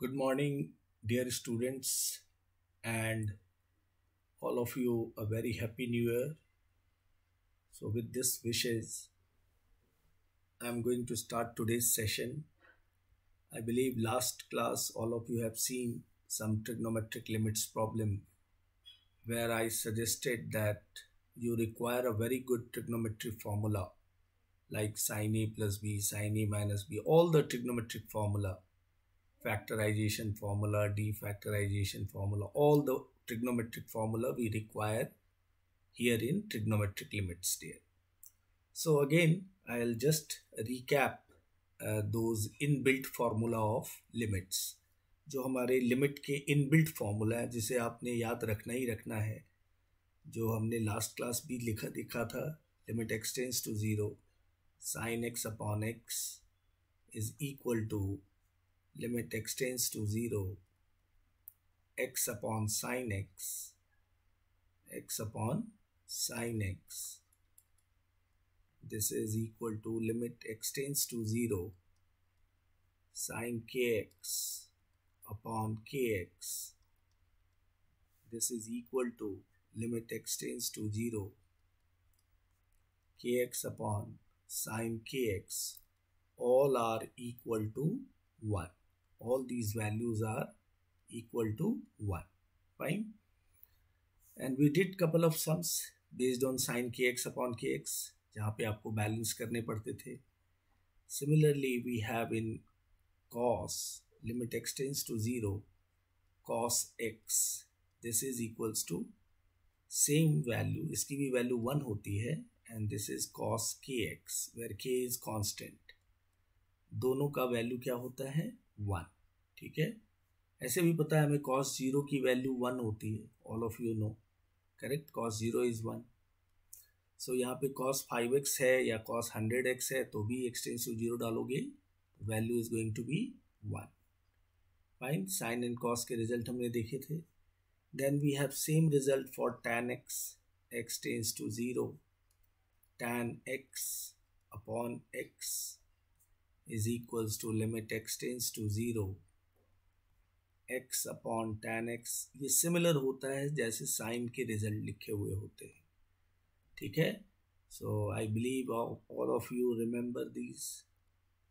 Good morning, dear students, and all of you a very happy new year. So, with this wishes, I'm going to start today's session. I believe last class all of you have seen some trigonometric limits problem where I suggested that you require a very good trigonometric formula like sin A plus B, sin A minus B, all the trigonometric formula, factorization formula, defactorization formula, all the trigonometric formula we require here in trigonometric limits there. So again, I'll just recap those inbuilt formula of limits. जो हमारे limit के inbuilt formula है जिसे आपने याद रखना ही रखना है, जो हमने लास्ट क्लास भी लिखा दिखा था. Limit x tends to zero sine x upon x is equal to limit x tends to zero x upon sine x upon sine x. This is equal to limit x tends to 0 sin kx upon kx. This is equal to limit x tends to 0 kx upon sin kx. All are equal to 1. All these values are equal to 1. Fine. And we did couple of sums based on sin kx upon kx, जहाँ पे आपको balance करने पड़ते थे. Similarly, we have in cos limit x tends to 0 cos x. This is equals to same value, इसकी भी value 1 होती है, and this is cos kx where k is constant. दोनों का वैल्यू क्या होता है 1. ठीक है. ऐसे भी पता है हमें cos 0 की वैल्यू 1 होती है. All of you know. Correct. cos 0 is 1. सो यहाँ पे cos 5x है या cos 100x है तो भी x टेंस टू 0 डालोगे, value is going to be 1. Fine. Sine and cos के रिजल्ट हमने देखे थे. Then we have same result for tan x tends to 0 tan x upon x is equals to limit x tends to 0 x upon tan x. ये similar होता है जैसे sign के result लिखे हुए होते हैं. ठीक है. So I believe all of you remember this.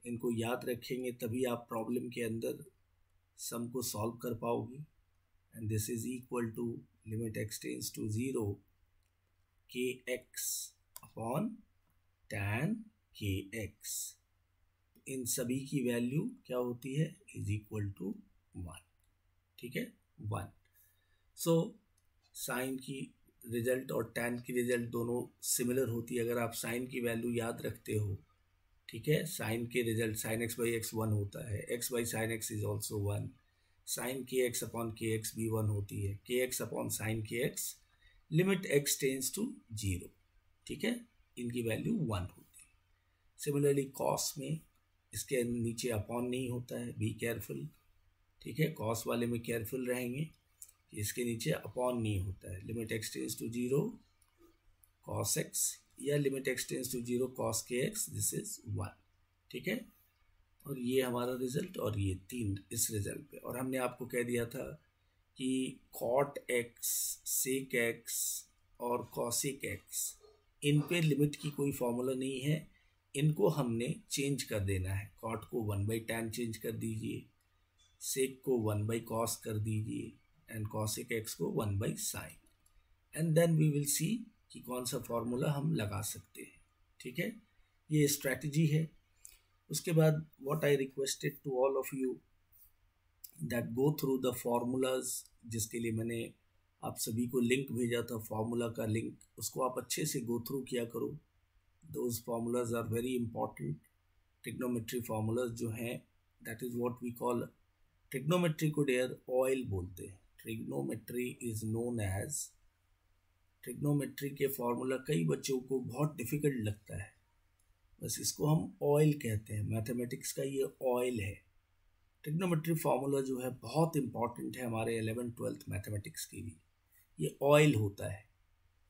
इनको याद रखेंगे तभी आप प्रॉब्लम के अंदर सम को सॉल्व कर पाओगे. And this is equal to limit x tends to 0 k x upon tan के एक्स. इन सभी की वैल्यू क्या होती है इज इक्वल टू 1. ठीक है. 1. सो साइन की रिजल्ट और टैन की रिजल्ट दोनों सिमिलर होती है अगर आप साइन की वैल्यू याद रखते हो. ठीक है. साइन के result sine x by x 1 होता है. X by sine x is also 1. Sine के एक्स अपॉन के एक्स भी 1 होती है. के एक्स अपॉन साइन के x limit x tends to 0. ठीक है. इनकी वैल्यू 1 होती है. सिमिलरली कॉस में इसके नीचे अपॉन नहीं होता है. Be careful. ठीक है. कॉस वाले में केयरफुल रहेंगे, इसके नीचे अपॉन नहीं होता है. Limit x tends to 0 cos x या limit x tends to 0 cos के एक्स. This is 1. ठीक है. और ये हमारा रिजल्ट और ये 3 इस रिजल्ट पे. और हमने आपको कह दिया था कि कॉट एक्स, सेक एक्स और कॉसिक एक्स इन पे लिमिट की कोई फॉर्मूला नहीं है. इनको हमने चेंज कर देना है. कॉट को 1/tan चेंज कर दीजिए, सेक को 1/cos कर दीजिए एंड cosic x को 1/sin. And then we will see कि कौन सा फॉर्मूला हम लगा सकते हैं. ठीक है. ये स्ट्रैटेजी है. उसके बाद what I requested to all of you that go through the formulas, जिसके लिए मैंने आप सभी को लिंक भेजा था, फॉर्मूला का लिंक, उसको आप अच्छे से गो थ्रू किया करो. Those formulas are very important. Trigonometry formulas जो हैं that is what we call, trigonometry को डेयर ऑयल बोलते हैं. Trigonometry is known as, trigonometry के फॉर्मूला कई बच्चों को बहुत डिफिकल्ट लगता है, बस इसको हम ऑयल कहते हैं. मैथमेटिक्स का ये ऑयल है. ट्रिग्नोमेट्री फार्मूला जो है बहुत इंपॉर्टेंट है हमारे 11th-12th मैथमेटिक्स के लिए. ये ऑयल होता है.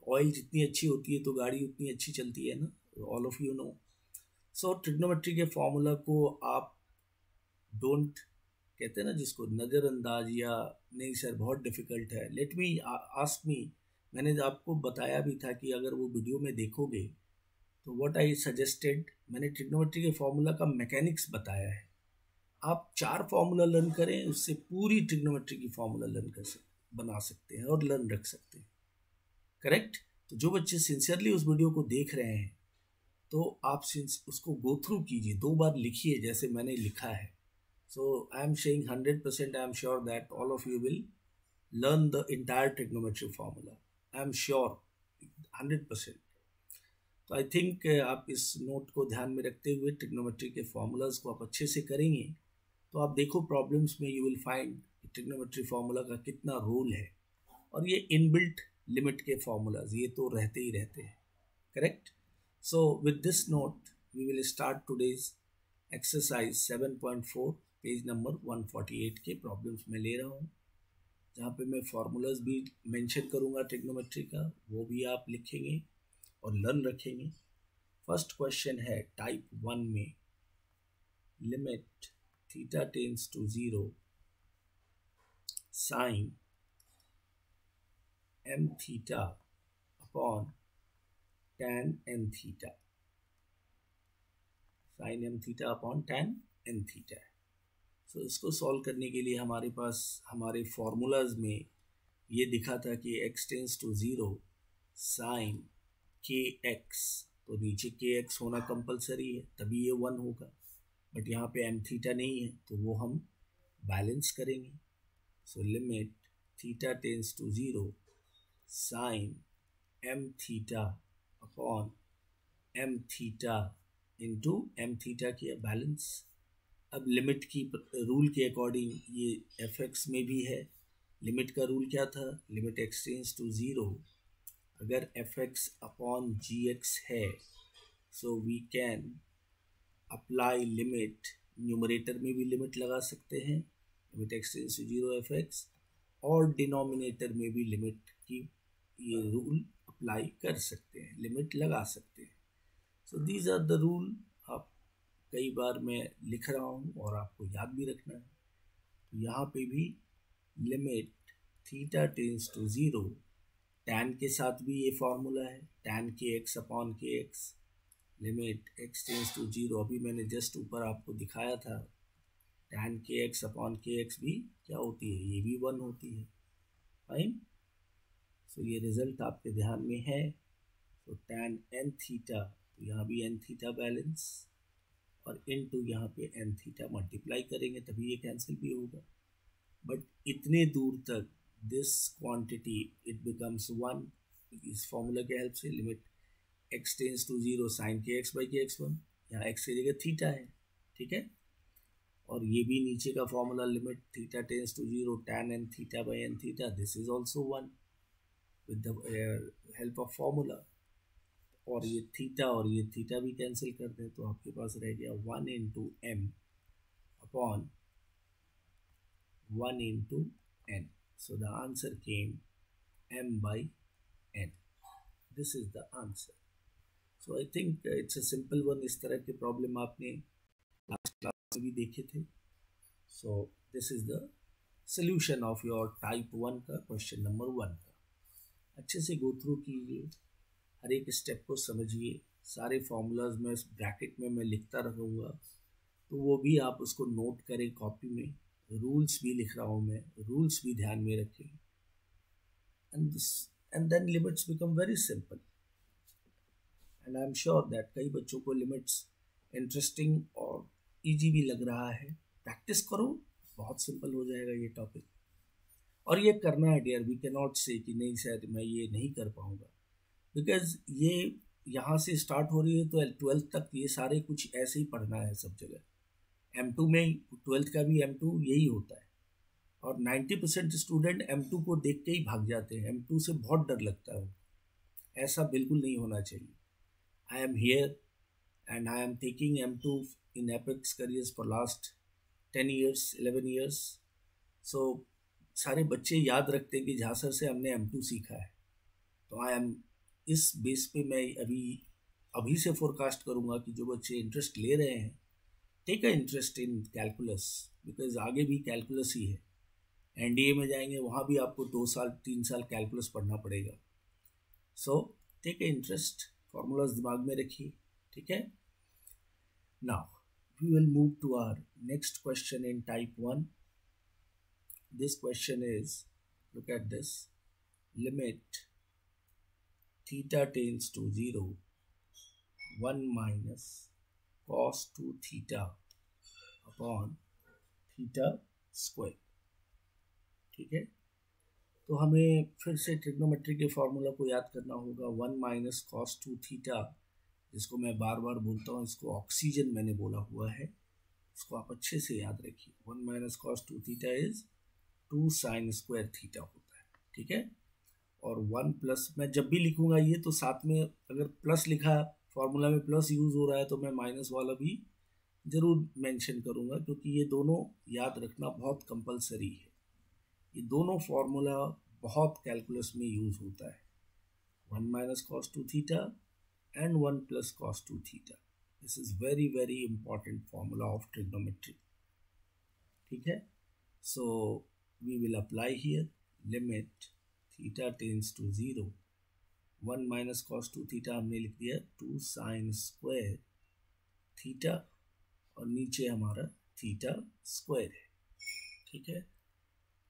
ऑयल जितनी अच्छी होती है तो गाड़ी उतनी अच्छी चलती है ना. All of you no. So trigonometry के फॉर्मूला को आप डोंट कहते हैं ना जिसको नज़रअंदाज, या नहीं सर बहुत डिफ़िकल्ट है, लेट मी आस्क मी, मैंने आपको बताया भी था कि अगर वो वीडियो में देखोगे तो व्हाट आई सजेस्टेड, मैंने ट्रिग्नोमेट्री के फॉर्मूला का मैकेनिक्स बताया है। आप 4 फॉर्मूला लर्न करें, उससे पूरी ट्रिग्नोमेट्री की फॉर्मूला लर्न बना सकते हैं और लर्न रख सकते हैं। करेक्ट? तो जो बच्चे सिंसियरली उस वीडियो को देख रहे हैं तो आप उसको गो थ्रू कीजिए, 2 बार लिखिए जैसे मैंने लिखा है। So I am saying 100% I am sure that all of you will learn the entire trigonometry formula. I am sure 100%. तो आई थिंक आप इस नोट को ध्यान में रखते हुए ट्रिग्नोमेट्री के फॉर्मूलाज को आप अच्छे से करेंगे तो आप देखो प्रॉब्लम्स में you will find trigonometry formula का कितना रोल है। और ये इनबिल्ट लिमिट के फॉर्मूलाज ये तो रहते ही रहते हैं। Correct? So with this note we will start today's exercise 7.4 page number 148 के प्रॉब्लम्स में ले रहा हूँ, जहाँ पे मैं फार्मूलाज भी मेंशन करूँगा ट्रिग्नोमेट्री का, वो भी आप लिखेंगे और लर्न रखेंगे। फर्स्ट क्वेश्चन है टाइप 1 में, limit theta tends to 0 sine m theta upon tan n theta, sine m theta upon tan n theta है। सो इसको सॉल्व करने के लिए हमारे पास हमारे फॉर्मूलाज में ये दिखा था कि x tends to 0 sine kx, तो नीचे kx होना कंपलसरी है तभी ये 1 होगा, बट यहाँ पे m थीटा नहीं है तो वो हम बैलेंस करेंगे। So limit theta tends to 0 sine m theta upon m theta into m theta किया बैलेंस। अब लिमिट की रूल के अकॉर्डिंग ये fx में भी है। लिमिट का रूल क्या था? लिमिट x टेंड्स टू 0, अगर fx अपॉन gx है so we can apply limit, numerator में भी लिमिट लगा सकते हैं limit x tends to 0 fx, और डिनोमिनेटर में भी लिमिट की ये रूल अप्लाई कर सकते हैं, लिमिट लगा सकते हैं। So these are the rule. आप कई बार मैं लिख रहा हूँ और आपको याद भी रखना है। तो यहाँ पे भी limit theta tends to 0, tan के साथ भी ये फॉर्मूला है, टैन के एक्स अपॉन के x, limit x tends to 0, अभी मैंने जस्ट ऊपर आपको दिखाया था, टैन के एक्स अपॉन के एक्स भी क्या होती है? ये भी 1 होती है। फाइन। सो ये रिजल्ट आपके ध्यान में है। तो टैन एन थीटा, तो यहाँ भी एन थीटा बैलेंस, और इनटू यहाँ पे एन थीटा मल्टीप्लाई करेंगे तभी ये कैंसिल भी होगा। बट इतने दूर तक दिस क्वांटिटी इट बिकम्स 1 इस फॉर्मूला के हेल्प से। Limit x tends to 0 sine के एक्स बाई के एक्स 1, यहाँ x की जगह थीटा है, ठीक है। और ये भी नीचे का formula limit theta tends to 0 tan n theta by n theta, this is also 1 with the help of formula. और ये थीटा और ये थीटा भी कैंसिल कर दें तो आपके पास रह गया 1 into m upon 1 into n। So the answer came m by n। This is the answer. So I think it's a simple one. इस तरह के प्रॉब्लम आपने लास्ट क्लास में भी देखे थे। सो this is the solution of your type 1 का question number 1 का। अच्छे से गो थ्रू कीजिए, हर एक स्टेप को समझिए, सारे फॉर्मूलाज में ब्रैकेट में मैं लिखता रहूँगा तो वो भी आप उसको नोट करें कॉपी में। रूल्स भी लिख रहा हूँ मैं, रूल्स भी ध्यान में रखें। And then limits become very simple. And I am sure that कई बच्चों को लिमिट्स इंटरेस्टिंग और इजी भी लग रहा है। प्रैक्टिस करो, बहुत सिंपल हो जाएगा ये टॉपिक। और ये करना है डियर, वी कैन नॉट से कि नहीं सर मैं ये नहीं कर पाऊँगा, बिकॉज ये यहाँ से स्टार्ट हो रही है तो 12th तक ये सारे कुछ ऐसे ही पढ़ना है सब जगह। M2 में 12th का भी M2 यही होता है, और 90% स्टूडेंट M2 को देख के ही भाग जाते हैं, M2 से बहुत डर लगता है। ऐसा बिल्कुल नहीं होना चाहिए। I am here and I am taking M2 in apex careers for last 10 years 11 years। सो सारे बच्चे याद रखते हैं कि झांसर से हमने M2 सीखा है। तो आई एम इस बेस पे मैं अभी से फोरकास्ट करूंगा कि जो बच्चे इंटरेस्ट ले रहे हैं, take a interest in calculus, because आगे भी कैलकुलस ही है। एनडीए में जाएंगे वहाँ भी आपको 2 साल 3 साल कैलकुलस पढ़ना पड़ेगा। So take a interest, formulas दिमाग में रखिए, ठीक है। Now we will move to our next question in type 1. This question is, look at this, limit theta tends to 0, 1 minus cos 2 theta upon theta square. ठीक है, तो हमें फिर से ट्रिग्नोमेट्री के फॉर्मूला को याद करना होगा। 1 माइनस कॉस 2 थीटा, जिसको मैं बार बार बोलता हूँ, इसको ऑक्सीजन मैंने बोला हुआ है, इसको आप अच्छे से याद रखिए। 1 minus cos 2 theta is 2 sine square theta होता है, ठीक है। और 1 प्लस, मैं जब भी लिखूंगा ये तो साथ में अगर प्लस लिखा फॉर्मूला में प्लस यूज हो रहा है तो मैं माइनस वाला भी जरूर मेंशन करूंगा, क्योंकि ये दोनों याद रखना बहुत कंपलसरी है। ये दोनों फॉर्मूला बहुत कैलकुलस में यूज होता है, 1 minus cos 2 theta and 1 plus cos 2 theta. This is very very important formula of trigonometry, ठीक है। सो we will apply here limit theta tends to 0, 1 minus cos 2 theta हमने लिख दिया 2 sin square थीटा, और नीचे हमारा थीटा स्क्वायर है, ठीक है।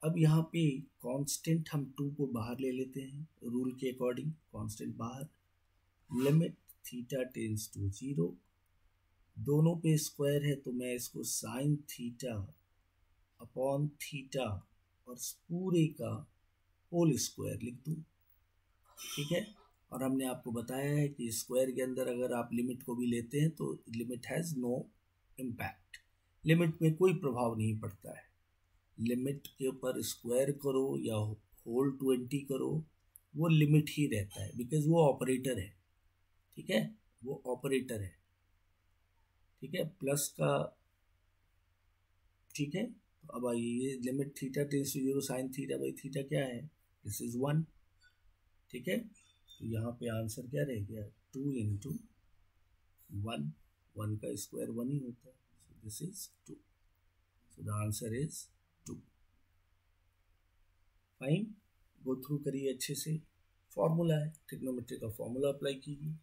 अब यहाँ पे कांस्टेंट हम 2 को बाहर ले लेते हैं, रूल के अकॉर्डिंग कांस्टेंट बाहर। लिमिट थीटा टेंस टू 0, दोनों पे स्क्वायर है तो मैं इसको साइन थीटा अपॉन थीटा और पूरे का होल स्क्वायर लिख दूँ, ठीक है। और हमने आपको बताया है कि स्क्वायर के अंदर अगर आप लिमिट को भी लेते हैं तो limit has no impact, limit में कोई प्रभाव नहीं पड़ता है। लिमिट के ऊपर स्क्वायर करो या होल 20 करो, वो लिमिट ही रहता है, बिकॉज वो ऑपरेटर है, ठीक है, वो ऑपरेटर है, ठीक है, प्लस का, ठीक है। तो अब आइए, ये limit theta tends to 0 sine theta by theta क्या है, दिस इज 1, ठीक है। तो यहाँ पे आंसर क्या रह गया, 2 इंटू 1, 1 का स्क्वायर 1 ही होता है, सो this is 2, so the answer is 2। Fine, go through करिए अच्छे से, फॉर्मूला है, ट्रिग्नोमेट्री का फॉर्मूला अप्लाई कीजिए,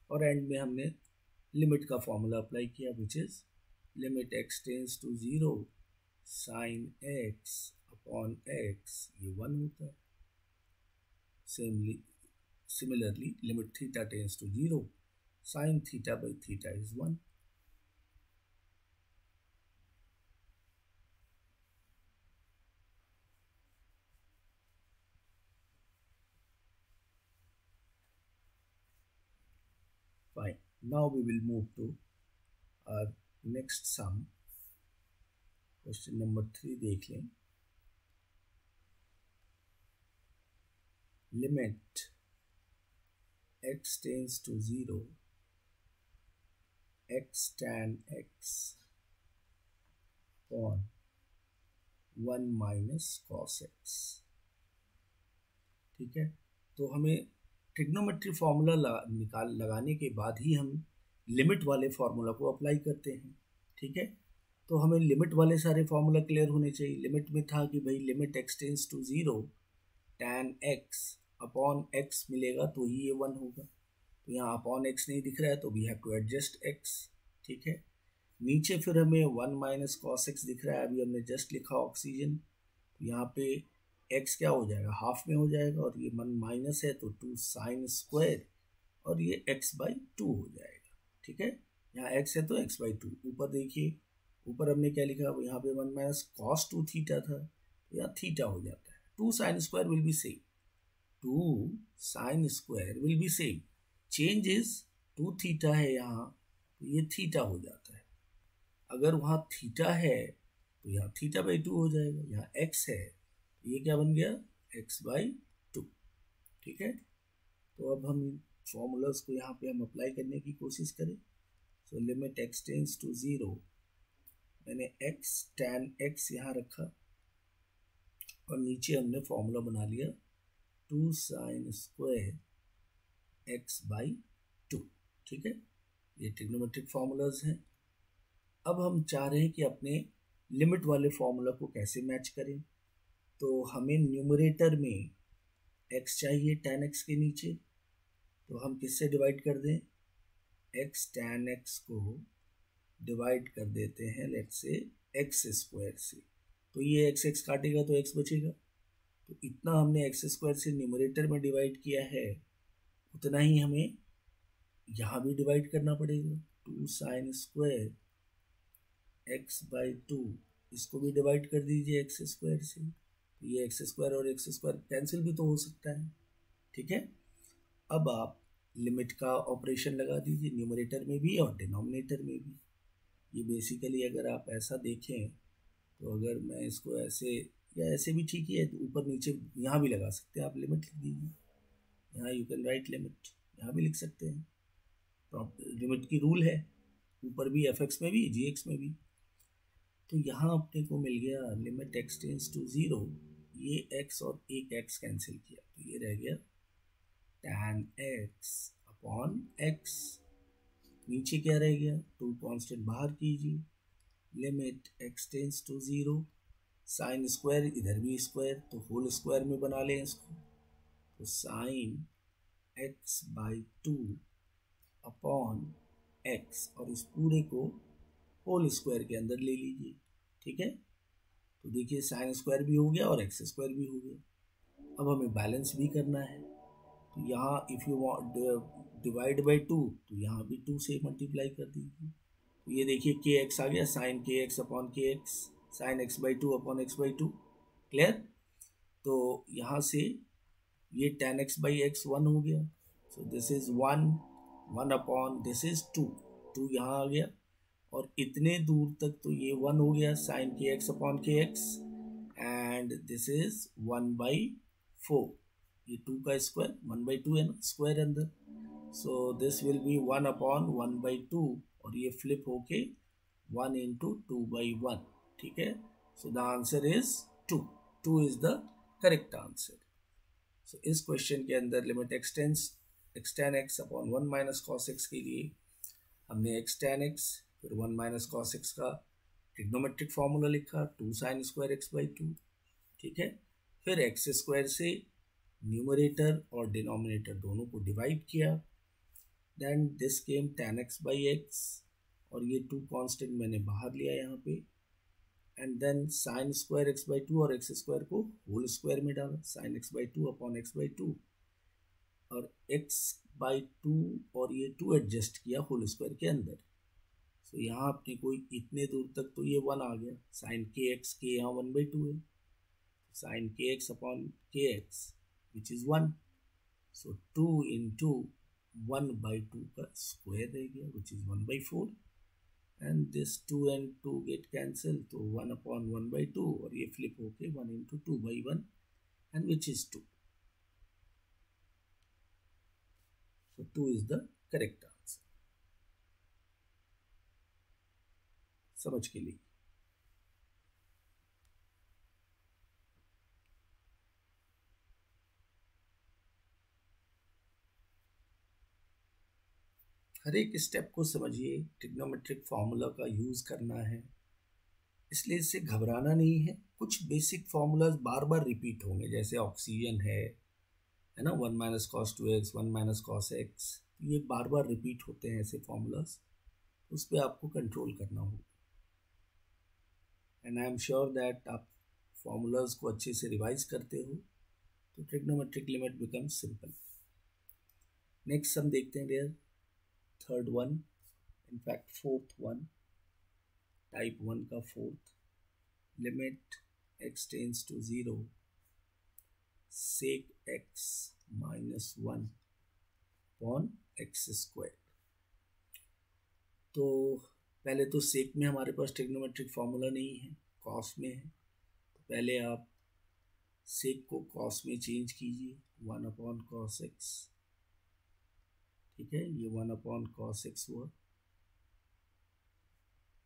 और एंड में हमने लिमिट का फॉर्मूला अप्लाई किया, which is limit x tends to 0 sine x upon x, ये 1 होता है। Similarly limit theta tends to 0 sine theta by theta is 1। Fine. Now we will move to our next sum. Question number 3 देख लें। Limit x tends to 0, x tan x upon 1 minus cos x, ठीक है। तो हमें trigonometry formula लगाने के बाद ही हम लिमिट वाले फॉर्मूला को अप्लाई करते हैं, ठीक है। तो हमें लिमिट वाले सारे फॉर्मूला क्लियर होने चाहिए। लिमिट में था कि भाई limit x tends to 0 tan x upon x मिलेगा तो ही ये 1 होगा। तो यहाँ अपॉन एक्स नहीं दिख रहा है तो we have to adjust x, ठीक है। नीचे फिर हमें 1 माइनस कॉस एक्स दिख रहा है, अभी हमने जस्ट लिखा ऑक्सीजन, तो यहाँ पे एक्स क्या हो जाएगा, हाफ में हो जाएगा, और ये 1 माइनस है तो 2 साइन स्क्वायर, और ये x बाई 2 हो जाएगा, ठीक है। यहाँ x है तो x बाई 2। ऊपर देखिए, ऊपर हमने क्या लिखा, यहाँ पे 1 माइनस कॉस 2 थीटा था, तो यहाँ थीटा हो जाता है। 2 sine square will be same, 2 sine square will be same, change is 2 theta है यहाँ, तो ये थीटा हो जाता है। अगर वहाँ थीटा है तो यहाँ थीटा बाई 2 हो जाएगा, यहाँ x है, ये क्या बन गया, x बाई 2, ठीक है। तो अब हम फॉर्मूलाज को यहाँ पे हम अप्लाई करने की कोशिश करें। So limit x tends to 0, मैंने x tan x यहाँ रखा, और नीचे हमने फॉर्मूला बना लिया 2 साइन स्क्वायर x बाई 2, ठीक है। ये ट्रिग्नोमेट्रिक फॉर्मूलाज हैं। अब हम चाह रहे हैं कि अपने लिमिट वाले फॉर्मूला को कैसे मैच करें, तो हमें न्यूमरेटर में x चाहिए tan x के नीचे, तो हम किससे डिवाइड कर दें, x tan x को डिवाइड कर देते हैं लेट्स से x स्क्वायर से, तो ये x x काटेगा तो x बचेगा, तो इतना हमने x स्क्वायर से न्यूमरेटर में डिवाइड किया है, उतना ही हमें यहाँ भी डिवाइड करना पड़ेगा, 2 sin स्क्वायर x बाई 2, इसको भी डिवाइड कर दीजिए x स्क्वायर से, तो ये x स्क्वायर और x स्क्वायर कैंसिल भी तो हो सकता है, ठीक है। अब आप लिमिट का ऑपरेशन लगा दीजिए न्यूमरेटर में भी और डिनोमिनेटर में भी। ये बेसिकली अगर आप ऐसा देखें तो अगर मैं इसको ऐसे या ऐसे भी ठीक ही है, ऊपर नीचे यहाँ भी लगा सकते हैं आप, लिमिट लिख दीजिए, यहाँ यू कैन राइट लिमिट, यहाँ भी लिख सकते हैं, लिमिट की रूल है, ऊपर भी fx में भी gx में भी। तो यहाँ अपने को मिल गया लिमिट x टेंड्स टू 0, ये x और एक x कैंसिल किया, तो ये रह गया tan x अपॉन x, नीचे क्या रह गया, 2 कांस्टेंट बाहर कीजिए, limit x tends to 0, sine square इधर भी स्क्वायर, तो होल स्क्वायर में बना लें इसको, तो sine x by 2 upon x, और इस पूरे को होल स्क्वायर के अंदर ले लीजिए, ठीक है। तो देखिए साइन स्क्वायर भी हो गया और x स्क्वायर भी हो गया। अब हमें बैलेंस भी करना है, तो यहाँ if you want divide by 2, तो यहाँ भी 2 से मल्टीप्लाई कर दीजिए, तो ये देखिए के एक्स आ गया, साइन के एक्स अपॉन के x, sine x by 2 upon x by 2, clear. तो यहाँ से ये tan x बाई एक्स 1 हो गया, सो this is 1 upon this is 2 यहाँ आ गया, और इतने दूर तक तो ये 1 हो गया, साइन के एक्स अपॉन के एक्स, एंड दिस इज 1/4, ये 2 का स्क्वायर 1/2 है ना, स्क्वायर अंदर, so this will be 1 upon 1/2, और ये फ्लिप होके 1 इंटू 2/1, ठीक है। So the answer is 2 is the correct answer. So इस क्वेश्चन के अंदर limit x tan x upon 1 minus cos x के लिए हमने x tan x फिर 1 माइनस कॉस x का ट्रिग्नोमेट्रिक फॉर्मूला लिखा, 2 साइन स्क्वायर x बाई 2, ठीक है। फिर x स्क्वायर से न्यूमरेटर और डिनोमिनेटर दोनों को डिवाइड किया, then this came tan x by x, और ये 2 कांस्टेंट मैंने बाहर लिया यहाँ पे, and then sine square x by 2 और एक्स स्क्वायर को होल स्क्वायर में डाला, sine x by 2 upon x by 2, और एक्स बाई 2 और ये 2 एडजस्ट किया होल स्क्वायर के अंदर, सो यहाँ अपने को इतने दूर तक तो ये 1 आ गया, साइन के एक्स के यहाँ 1/2 है, साइन के एक्स अपॉन के x which is 1, so 2 into 1/2 का स्क्वायर रह गया which is 1/4, and this 2 and 2 get cancel, तो 1 अपॉन 1/2, और ये फ्लिप होके 1 into 2/1, and which is 2, so 2 is the correct answer। समझ के लिए हर एक स्टेप को समझिए, ट्रिग्नोमेट्रिक फॉर्मूला का यूज़ करना है, इसलिए इससे घबराना नहीं है। कुछ बेसिक फार्मूलाज बार बार रिपीट होंगे, जैसे ऑक्सीजन है ना, 1 minus cos 2x 1 minus cos x, ये बार बार रिपीट होते हैं ऐसे फार्मूलाज, उस पर आपको कंट्रोल करना होगा, and I am sure that आप फार्मूलाज को अच्छे से रिवाइज करते हो, तो trigonometric limit becomes simple. Next हम देखते हैं dear, third one, in fact fourth one, type 1 का fourth, limit x tends to 0 sec x minus 1 upon x square. तो पहले तो सेक में हमारे पास ट्रिग्नोमेट्रिक फॉर्मूला नहीं है, कॉस में है, तो पहले आप सेक को कॉस में चेंज कीजिए, 1 अपॉन कॉस एक्स, ठीक है, ये 1 अपॉन कॉस एक्स हुआ,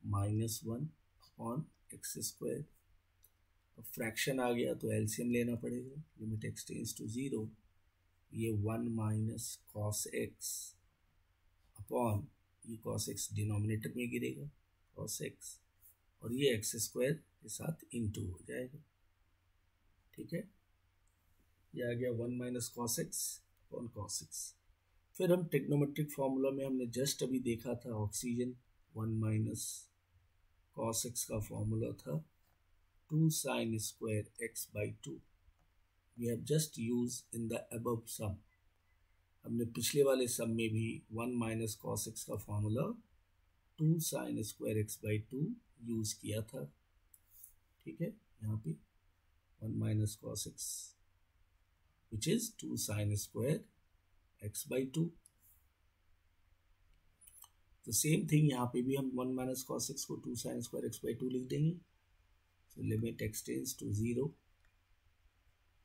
माइनस 1 अपॉन एक्स स्क्वायर, तो फ्रैक्शन आ गया तो एलसीएम लेना पड़ेगा, लिमिट x टेंड्स टू 0, ये 1 माइनस कॉस एक्स अपॉन ये कॉस एक्स डिनोमिनेटर में गिरेगा, कॉस एक्स, और ये एक्स स्क्वायर के साथ इंटू हो जाएगा, ठीक है। ये आ गया 1 minus cos x upon cos x. फिर हम ट्रिग्नोमेट्रिक फॉर्मूला में हमने जस्ट अभी देखा था ऑक्सीजन 1 माइनस कॉस एक्स का फॉर्मूला था 2 sine square x by 2। We have just use in the above sum. हमने पिछले वाले सम में भी 1 माइनस कॉस एक्स का formula 2 sine square x by 2 use किया था, ठीक है। यहाँ पे 1 minus cos x which is 2 sine square x by 2। तो सेम थिंग यहाँ पे भी हम 1 माइनस कॉस एक्स को 2 साइन स्क्वायर एक्स बाई 2 लिख देंगे। So limit x tends to 0,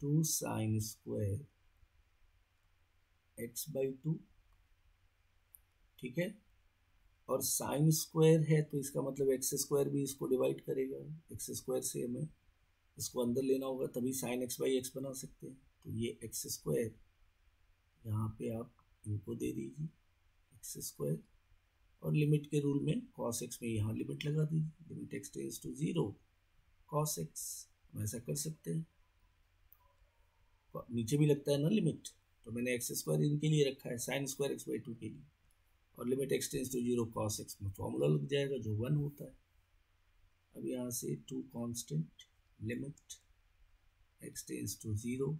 2 sine square x by 2, ठीक है। और साइन स्क्वायर है तो इसका मतलब एक्स स्क्वायर भी इसको डिवाइड करेगा। एक्स स्क्वायर से हमें इसको अंदर लेना होगा, तभी साइन एक्स बाई एक्स बना सकते हैं। तो ये एक्स स्क्वायर यहाँ पे आप इनको दे दीजिए एक्स स्क्वायर, और लिमिट के रूल में कॉस एक्स में यहाँ लिमिट लगा दीजिए, limit x tends to 0 cos x. हम ऐसा कर सकते हैं, नीचे भी लगता है ना लिमिट, तो मैंने एक्स स्क्वायर इनके लिए रखा है साइन स्क्वायर एक्स बाई 2 के लिए, और limit x tends to 0 cos x में फॉर्मूला लग जाएगा जो 1 होता है। अब यहाँ से 2 constant limit x tends to 0।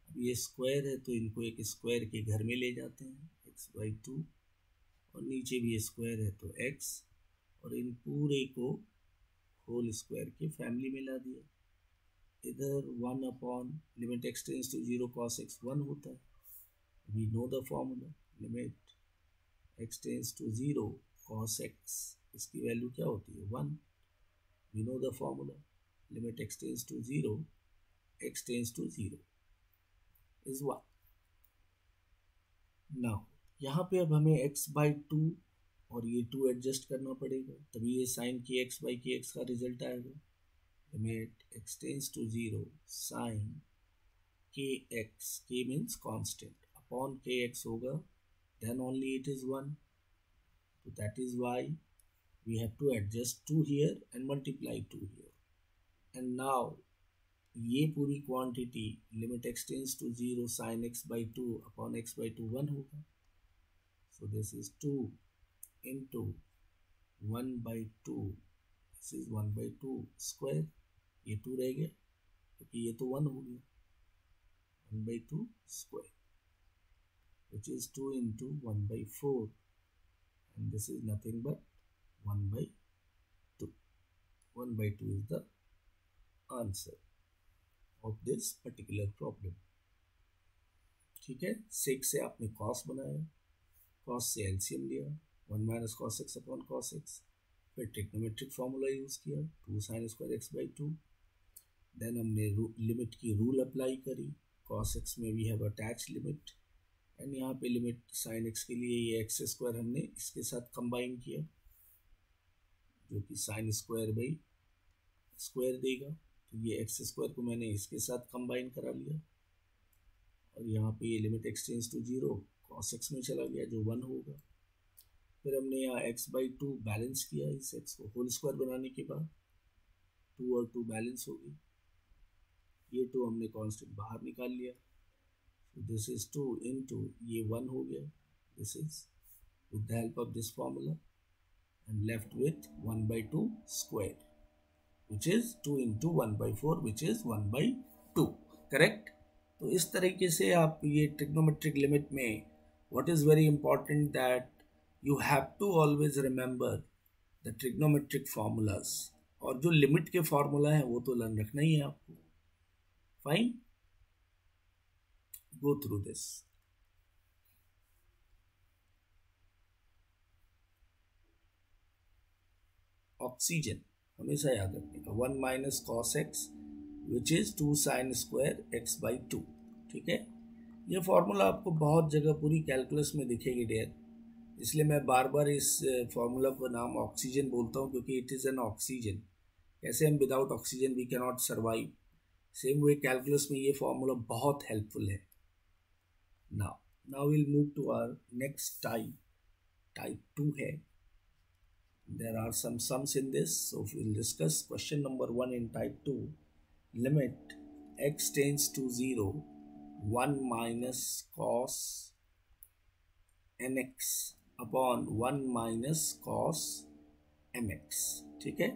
अब ये स्क्वायर है तो इनको एक स्क्वायर के घर में ले जाते हैं एक्स बाई 2, और नीचे भी स्क्वायर है तो एक्स, और इन पूरे को होल स्क्वायर के फैमिली में ला दिया। इधर 1 upon limit x tends to 0 cos x 1 होता है। We know the formula, limit x tends to 0 cos x, इसकी वैल्यू क्या होती है 1। We know the formula, limit x tends to 0 x tends to 0 is 1। Now यहाँ पे अब हमें x बाई 2 और ये 2 एडजस्ट करना पड़ेगा, तभी ये साइन के एक्स बाई के एक्स का रिजल्ट आएगा। Limit x tends to 0 sine के x, K means constant, upon के एक्स होगा, then only it is 1. So that is why we have to adjust 2 here and multiply 2 here. And now ये पूरी quantity limit x tends to 0 sine x by 2 upon x by 2 1 होगा। So this is 2 into 1 by 2, this is 1 by 2 square, ये 2 रह गया क्योंकि ये तो 1 हो गया, 1 by 2 square which is 2 into 1 by 4, and this is nothing but 1 by 2. 1 by 2 is the answer of this particular problem, ठीक है। 6 से आपने cos बनाया, cos से एलसीएम लिया 1 minus cos x upon cos x, फिर ट्रिग्नोमेट्रिक फॉर्मूला यूज़ किया 2 sine square x by 2, then हमने लिमिट की रूल अप्लाई करी, कॉस एक्स में we have attach limit, and यहाँ पे लिमिट साइन एक्स के लिए ये एक्स स्क्वायर हमने इसके साथ कंबाइन किया जो कि साइन स्क्वायर बाई स्क्वायर देगा। तो ये एक्स स्क्वायर को मैंने इसके साथ कंबाइन करा लिया, और यहाँ पे ये limit x tends to 0 cos x में चला गया जो 1 होगा। फिर हमने यहाँ एक्स बाई 2 बैलेंस किया, इस एक्स को होल स्क्वायर बनाने के बाद 2 और 2 बैलेंस हो गई, ये 2 हमने कांस्टेंट बाहर निकाल लिया। So this is 2 into ये 1 हो गया, this is with the help of this formula, and left with 1 by 2 square which is 2 into 1 by 4 which is 1 by 2, correct। तो इस तरीके से आप ये ट्रिग्नोमेट्रिक लिमिट में what is very important that you have to always remember the trigonometric formulas, और जो limit के फॉर्मूला है वो तो लर्न रखना ही है आपको। Fine, go through this. Oxygen हमेशा याद रखने का 1 minus cos x which is 2 sine square x by 2, ठीक है। ये फॉर्मूला आपको बहुत जगह पूरी कैलकुलस में दिखेगी डेयर, इसलिए मैं बार बार इस फॉर्मूला को नाम ऑक्सीजन बोलता हूँ क्योंकि इट इज़ एन ऑक्सीजन। कैसे हम without oxygen we can not survive, same way calculus में ये फॉर्मूला बहुत हेल्पफुल है। Now we'll move to our next type 2 है There are some sums in this, so we'll discuss question number 1 in type 2. Limit x tends to 0, 1 minus cos nx upon 1 minus cos mx. ठीक है,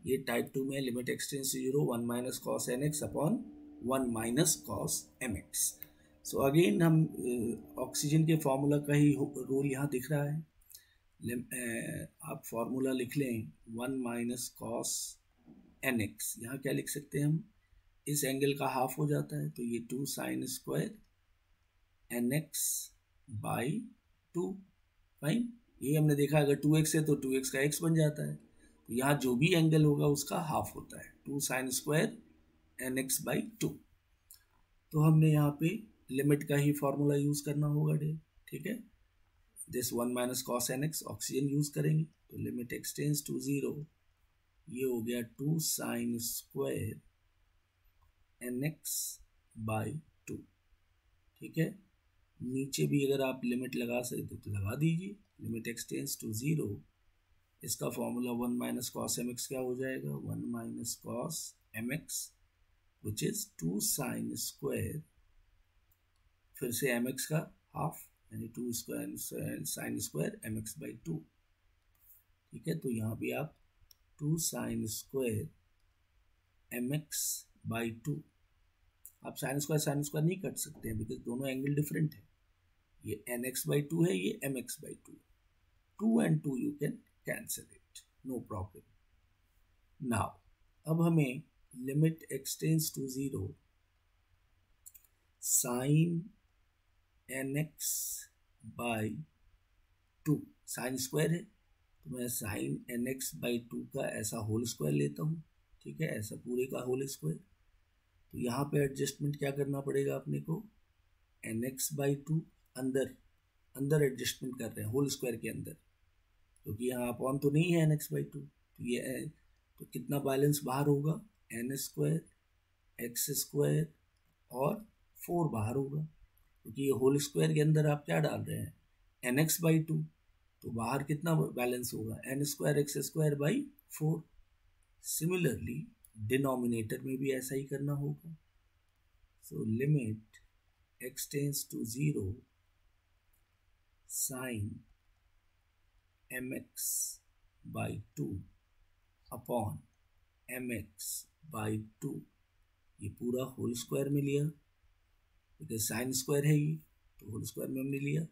ये type 2 में limit x tends to 0, 1 minus cos nx upon 1 minus cos mx. So again हम oxygen के formula का ही role यहाँ दिख रहा है. आप फॉर्मूला लिख लें 1 माइनस कॉस nx. यहाँ क्या लिख सकते हैं हम, इस एंगल का हाफ हो जाता है, तो ये 2 sine square nx by 2. Fine, ये हमने देखा अगर 2x है तो 2x का x बन जाता है, तो यहाँ जो भी एंगल होगा उसका हाफ होता है, 2 साइन स्क्वायर nx बाई 2. तो हमने यहाँ पे लिमिट का ही फॉर्मूला यूज करना होगा डे. ठीक है, this 1 minus cos nx oxygen use करेंगे, तो लिमिट x टेंड्स टू 0, ये हो गया 2 साइन स्क्वायर nx बाई 2. ठीक है, नीचे भी अगर आप लिमिट लगा सकते तो लगा दीजिए. लिमिट x टेंड्स टू 0, इसका फॉर्मूला 1 माइनस कॉस mx क्या हो जाएगा, 1 minus cos mx which is 2 sine square, फिर से mx का हाफ यानी 2 square sine square mx by 2. ठीक है, तो यहाँ पे आप 2 साइन स्क्वायर mx बाई 2. आप साइन स्क्वायर नहीं कट सकते हैं बिकॉज दोनों एंगल डिफरेंट है. ये nx बाई 2 है, ये mx by 2. 2 and 2 you can cancel it, no problem. Now अब हमें limit x tends to 0 sine nx by 2. Sine square है तो मैं साइन nx बाई 2 का ऐसा होल स्क्वायर लेता हूँ. ठीक है, ऐसा पूरे का होल स्क्वायर. तो यहाँ पे एडजस्टमेंट क्या करना पड़ेगा अपने को, nx बाई 2 अंदर एडजस्टमेंट कर रहे हैं होल स्क्वायर के अंदर, क्योंकि यहाँ अपॉन तो नहीं है nx बाई 2. तो ये तो कितना बैलेंस बाहर होगा, n स्क्वायर एक्स स्क्वायर और 4 बाहर होगा, क्योंकि ये होल स्क्वायर के अंदर आप क्या डाल रहे हैं, nx बाई 2. तो बाहर कितना बैलेंस होगा, n square x square by 4. Similarly denominator में भी ऐसा ही करना होगा. So limit x tends to 0 sine mx by 2 upon mx by 2. ये पूरा होल स्क्वायर में लिया बिकॉज साइन स्क्वायर है ये, तो होल स्क्वायर में हमने लिया.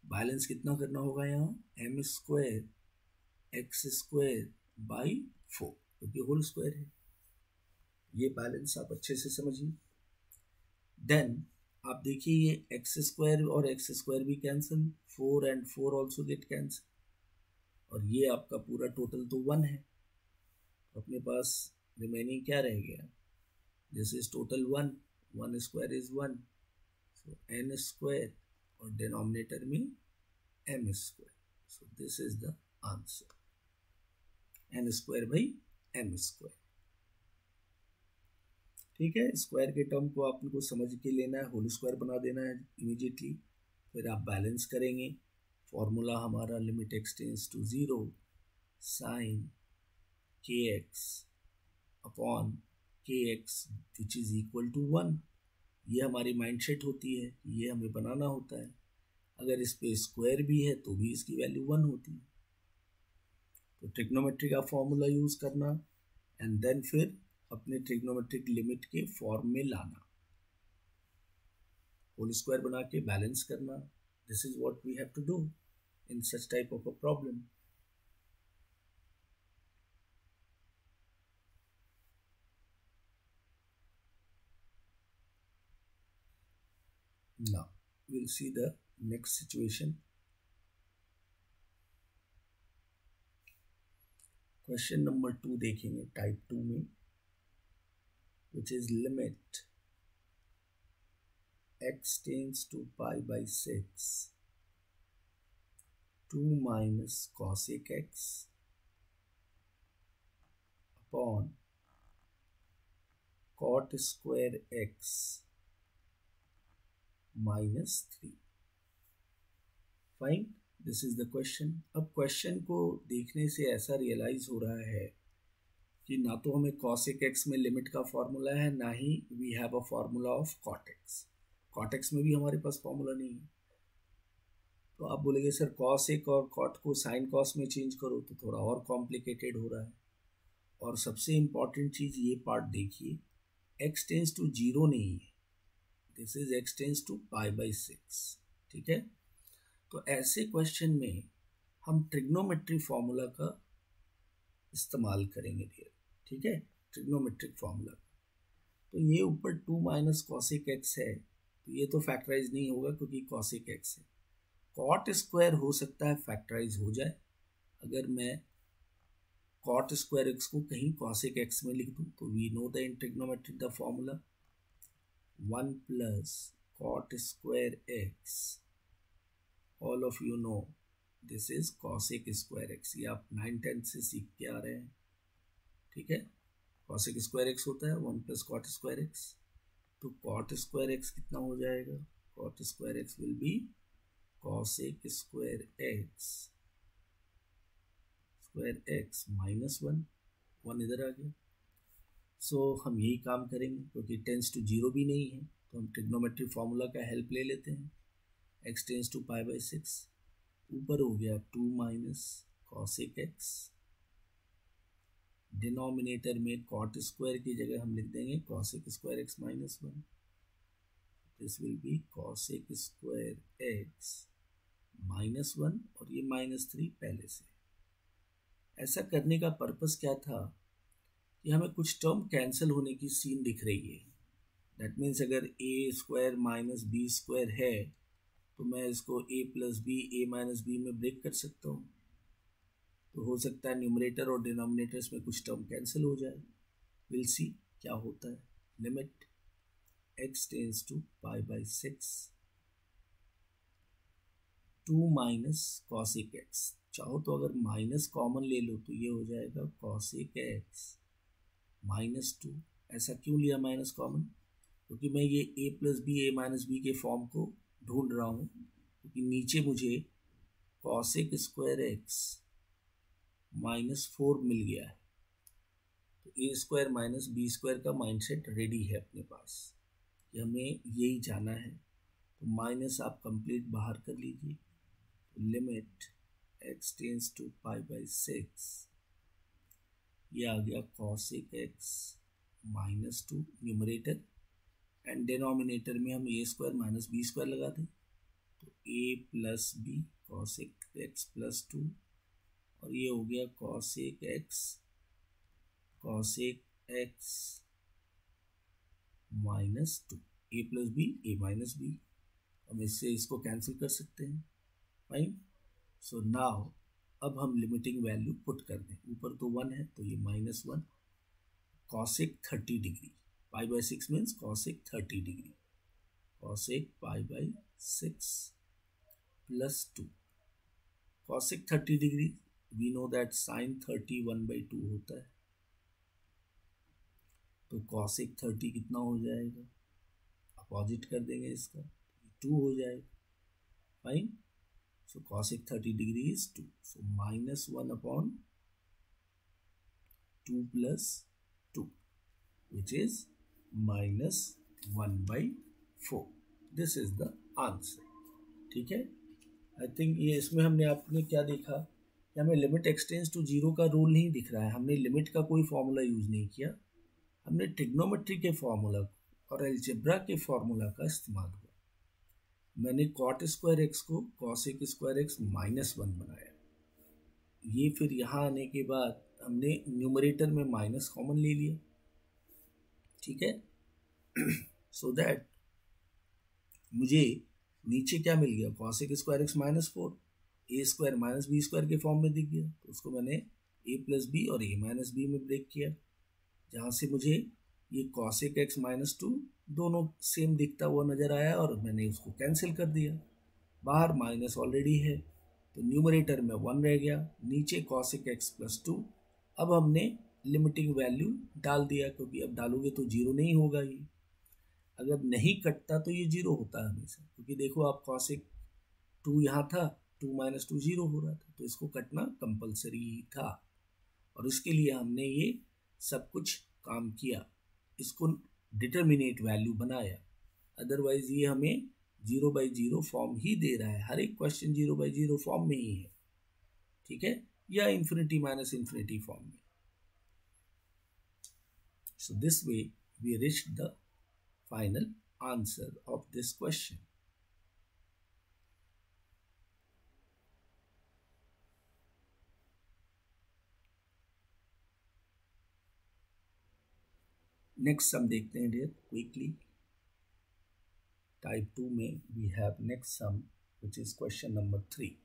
बैलेंस कितना करना होगा यहाँ, m square x square by 4, क्योंकि होल स्क्वायर है. ये बैलेंस आप अच्छे से समझिए. देन आप देखिए ये एक्स स्क्वायर और एक्स स्क्वायर भी cancel, 4 and 4 also get cancel, और ये आपका पूरा टोटल तो 1 है. अपने पास रिमेनिंग क्या रह गया, this is total 1, 1 square is 1, so n square और डिनोमिनेटर में m square. So this is the answer, n square by m square. ठीक है, स्क्वायर के टर्म को आपको समझ के लेना है, होल स्क्वायर बना देना है इमीडिएटली, फिर आप बैलेंस करेंगे. फॉर्मूला हमारा limit x tends to 0 sine kx upon kx which is equal to 1. ये हमारी माइंडसेट होती है, ये हमें बनाना होता है. अगर इस पे स्क्वायर भी है तो भी इसकी वैल्यू 1 होती है. तो ट्रिग्नोमेट्री का फॉर्मूला यूज करना एंड देन फिर अपने ट्रिग्नोमेट्रिक लिमिट के फॉर्म में लाना, होल स्क्वायर बना के बैलेंस करना. This is what we have to do in such type of a problem. Now we'll see the next situation. Question number 2 देखेंगे टाइप 2 में, which is limit x tends to pi by 6 2 minus cosec x upon cot square x minus 3. Fine. This is the question. अब question को देखने से ऐसा realise हो रहा है कि ना तो हमें cosec x में लिमिट का फॉर्मूला है, ना ही we have a formula of cot x। cot x में भी हमारे पास फॉर्मूला नहीं है। तो आप बोलेंगे सर cosec और cot को sin cos में चेंज करो, तो थोड़ा और कॉम्प्लिकेटेड हो रहा है। और सबसे इम्पॉर्टेंट चीज़ ये पार्ट देखिए, x टेंस टू 0 नहीं है, this is x tends to π/6। ठीक है, तो ऐसे क्वेश्चन में हम ट्रिग्नोमेट्री फॉर्मूला का इस्तेमाल करेंगे डियर। ठीक है, ट्रिग्नोमेट्रिक फॉर्मूला। तो ये ऊपर 2 माइनस कॉसिक एक्स है, तो ये तो फैक्टराइज नहीं होगा क्योंकि कॉसिक एक्स है। कॉट स्क्वायर हो सकता है फैक्टराइज हो जाए, अगर मैं कॉट स्क्वायर एक्स को कहीं कॉसिक एक्स में लिख दूँ तो we know the in trigonometric the formula 1 plus cot square x, all of you know this is cosec square x. ये आप 9-10 से सीख के आ रहे हैं। ठीक है, कॉसिक स्क्वायर एक्स होता है 1 प्लस कॉट स्क्वायर एक्स। तो कॉट स्क्वायर एक्स कितना हो जाएगा, cot square x will be cosec square x minus 1 इधर आ गया। सो हम यही काम करेंगे क्योंकि टेंस टू 0 भी नहीं है, तो हम ट्रिग्नोमेट्री फॉर्मूला का हेल्प ले लेते हैं। x टेंस टू π/6, ऊपर हो गया 2 माइनस कॉसिक एक्स, डिनोमिनेटर में कॉट स्क्वायर की जगह हम लिख देंगे cosec square x minus 1। This will be cosec square x minus 1, और ये -3 पहले से। ऐसा करने का पर्पस क्या था कि हमें कुछ टर्म कैंसिल होने की सीन दिख रही है। दैट मीन्स अगर a square minus B square है तो मैं इसको a plus B A minus B में ब्रेक कर सकता हूँ। तो हो सकता है न्यूमरेटर और डिनोमिनेटर्स में कुछ टर्म कैंसिल हो जाए। विल सी क्या होता है। Limit x tends to π/6, 2 minus cosec x. चाहो तो अगर माइनस कॉमन ले लो तो ये हो जाएगा कॉसिक एक्स माइनस 2। ऐसा क्यों लिया माइनस कॉमन, क्योंकि मैं ये a plus B A minus B के फॉर्म को ढूंढ रहा हूँ, क्योंकि नीचे मुझे कॉसिक स्क्वायर एक्स -4 मिल गया है। तो ए स्क्वायर माइनस बी स्क्वायर का माइंडसेट रेडी है अपने पास कि हमें यही जाना है। तो माइनस आप कंप्लीट बाहर कर लीजिए। तो लिमिट x टेंस टू π/6, ये आ गया cosec x -2 numerator, and denominator में हम A square minus B square लगा दें तो a plus B cosec x plus 2, और ये हो गया cosec x -2, a plus B A minus B. हम इससे इसको कैंसिल कर सकते हैं। फाइन। सो नाउ अब हम लिमिटिंग वैल्यू पुट कर दें। ऊपर तो 1 है तो ये -1 cosec 30 degree, π/6 means cosec 30 degree, cosec π/6 plus 2 cosec 30 degree. We know that sine 30 1/2 होता है। तो कॉसिक 30 कितना हो जाएगा, अपोजिट कर देंगे इसका, 2 हो जाएगा। Fine. So cosec 30 degree is 2, so -1/2 plus 2 which is -1/4। This is the answer. ठीक है, आई थिंक ये इसमें हमने आपने क्या देखा कि हमें लिमिट एक्सटेंस टू 0 का रूल नहीं दिख रहा है। हमने लिमिट का कोई फॉर्मूला यूज नहीं किया, हमने ट्रिग्नोमेट्री के फॉर्मूला और अलजेब्रा के फॉर्मूला का इस्तेमाल हुआ। मैंने कॉट स्क्वायर एक्स को कॉसिक स्क्वायर एक्स -1 बनाया। ये फिर यहाँ आने के बाद हमने न्यूमरेटर में माइनस कॉमन ले लिया। ठीक है, सो दैट मुझे नीचे क्या मिल गया, कॉसिक स्क्वायर एक्स -4 ए स्क्वायर माइनस बी स्क्वायर के फॉर्म में दिख गया। तो उसको मैंने a प्लस बी और a माइनस बी में ब्रेक किया, जहाँ से मुझे ये कॉसिक एक्स -2 दोनों सेम दिखता हुआ नजर आया, और मैंने उसको कैंसिल कर दिया। बाहर माइनस ऑलरेडी है तो न्यूमरेटर में 1 रह गया, नीचे कॉसिक एक्स प्लस 2। अब हमने लिमिटिंग वैल्यू डाल दिया, क्योंकि अब डालोगे तो 0 नहीं होगा। ये अगर नहीं कटता तो ये 0 होता है हमेशा, क्योंकि देखो आप कॉसिक 2 यहाँ था 2 माइनस 2 0 हो रहा था, तो इसको कटना कंपलसरी था और इसके लिए हमने ये सब कुछ काम किया, इसको डिटर्मिनेट वैल्यू बनाया। अदरवाइज ये हमें 0/0 फॉर्म ही दे रहा है, हर एक क्वेश्चन 0/0 फॉर्म में ही है, ठीक है, या इन्फिनिटी माइनस इन्फिनिटी फॉर्म में। So this way we reached the final answer of this question. Next sum देखते हैं डियर क्विकली। टाइप 2 में we have next sum which is question number 3.